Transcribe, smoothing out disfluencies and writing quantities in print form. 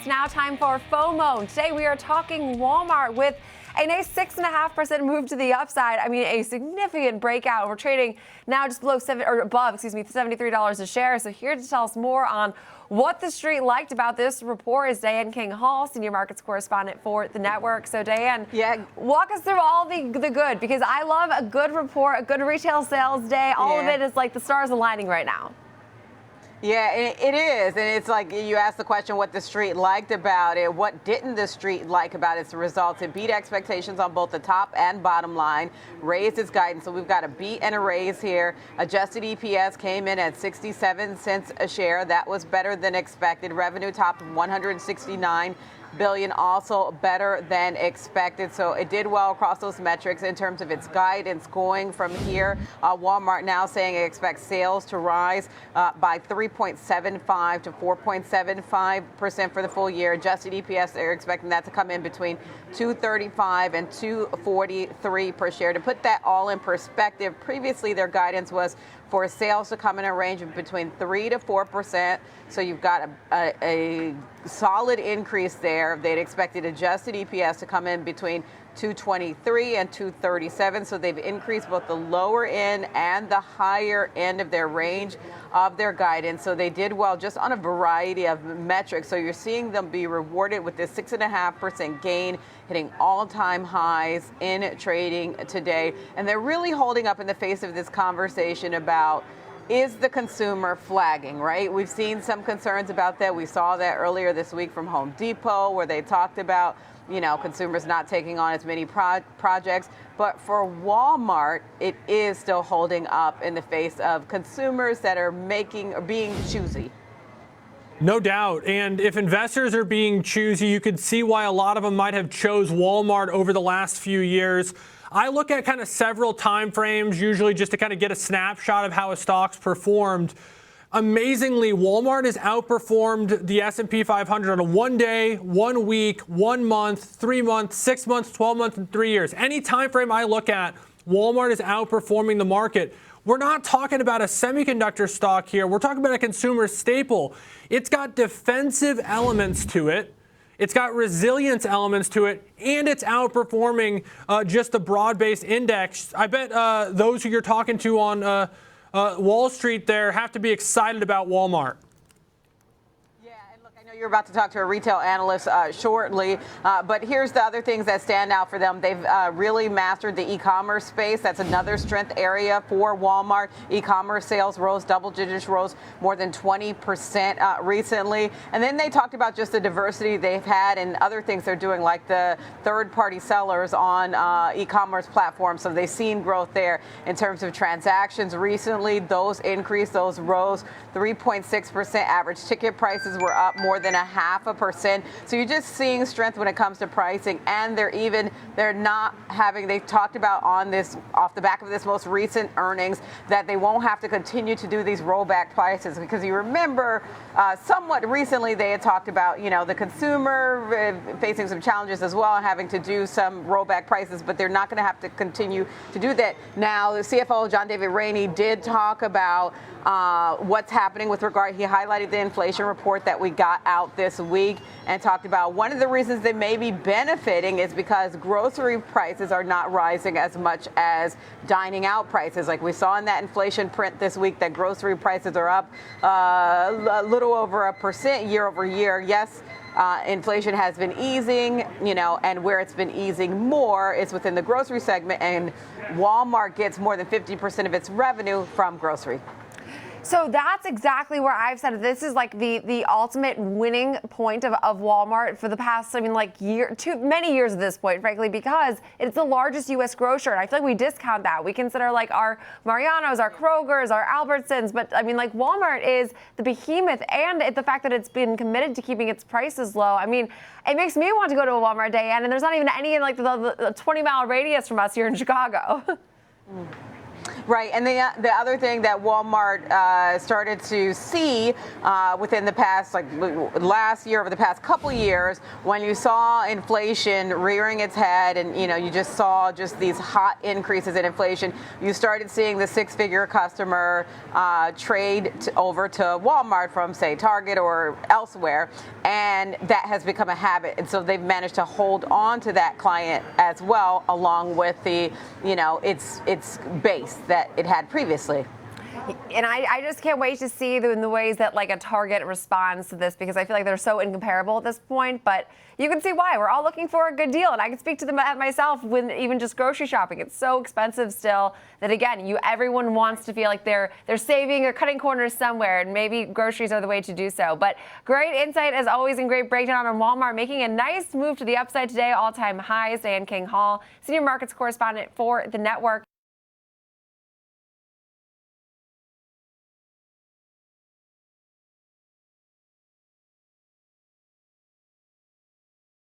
it's now time for FOMO. Today we are talking Walmart with a nice 6.5% move to the upside. I mean, a significant breakout. We're trading now just above $73 a share. So here to tell us more on what the street liked about this report is Diane King Hall, senior markets correspondent for the network. So Diane, walk us through all the good, because I love a good report, a good retail sales day. All of it is like the stars aligning right now. Yeah, it is. And it's like you asked the question what the street liked about it. What didn't the street like about its results? It beat expectations on both the top and bottom line, raised its guidance. So we've got a beat and a raise here. Adjusted EPS came in at 67 cents a share. That was better than expected. Revenue topped 169 billion, also better than expected. So it did well across those metrics in terms of its guidance going from here. Walmart now saying it expects sales to rise by 3.75 to 4.75% for the full year. Adjusted EPS, they're expecting that to come in between 235 and 243 per share. To put that all in perspective, previously their guidance was for sales to come in a range of between 3 to 4%. So you've got a solid increase there. They'd expected adjusted EPS to come in between 223 and 237. So they've increased both the lower end and the higher end of their range of their guidance. So they did well just on a variety of metrics. So you're seeing them be rewarded with this 6.5% gain, hitting all-time highs in trading today. And they're really holding up in the face of this conversation about, is the consumer flagging, right? We've seen some concerns about that. We saw that earlier this week from Home Depot, where they talked about, consumers not taking on as many projects. But for Walmart, it is still holding up in the face of consumers that are being choosy. No doubt. And if investors are being choosy, you could see why a lot of them might have chose Walmart over the last few years. I look at kind of several time frames, usually just to kind of get a snapshot of how a stock's performed. Amazingly, Walmart has outperformed the S&P 500 on a 1 day, 1 week, 1 month, 3 months, 6 months, 12 months, and 3 years. Any time frame I look at, Walmart is outperforming the market. We're not talking about a semiconductor stock here. We're talking about a consumer staple. It's got defensive elements to it. It's got resilience elements to it, and it's outperforming just the broad-based index. I bet those who you're talking to on Wall Street there have to be excited about Walmart. You're about to talk to a retail analyst shortly, but here's the other things that stand out for them. They've really mastered the e-commerce space. That's another strength area for Walmart. E-commerce sales rose double digits, rose more than 20% recently. And then they talked about just the diversity they've had and other things they're doing, like the third-party sellers on e-commerce platforms. So they've seen growth there in terms of transactions recently. Those increased, those rose 3.6%. Average ticket prices were up more than 0.5%. So you're just seeing strength when it comes to pricing, and they've talked about on this, off the back of this most recent earnings, that they won't have to continue to do these rollback prices, because you remember somewhat recently they had talked about, the consumer facing some challenges as well, and having to do some rollback prices, but they're not going to have to continue to do that. Now, the CFO, John David Rainey, did talk about what's happening with regard. He highlighted the inflation report that we got out this week and talked about one of the reasons they may be benefiting is because grocery prices are not rising as much as dining out prices. Like we saw in that inflation print this week, that grocery prices are up a little over 1% year over year. Yes, inflation has been easing, and where it's been easing more is within the grocery segment, and Walmart gets more than 50% of its revenue from grocery. So that's exactly where I've said it. This is like the ultimate winning point of Walmart for the past, many years at this point, frankly, because it's the largest U.S. grocer. And I feel like we discount that. We consider like our Mariano's, our Kroger's, our Albertsons. But Walmart is the behemoth, and the fact that it's been committed to keeping its prices low. It makes me want to go to a Walmart, Diane, and there's not even any in the 20-mile radius from us here in Chicago. Right, and the other thing that Walmart started to see within the past, like last year, over the past couple years, when you saw inflation rearing its head, and you just saw just these hot increases in inflation, you started seeing the six-figure customer trade over to Walmart from, say, Target or elsewhere, and that has become a habit, and so they've managed to hold on to that client as well, along with the, its base that it had previously. And I just can't wait to see in the ways that like a Target responds to this, because I feel like they're so incomparable at this point. But you can see why. We're all looking for a good deal. And I can speak to them myself when even just grocery shopping. It's so expensive still that, again, everyone wants to feel like they're saving or cutting corners somewhere. And maybe groceries are the way to do so. But great insight as always, and great breakdown on Walmart making a nice move to the upside today. All-time highs. Diane King Hall, senior markets correspondent for the network.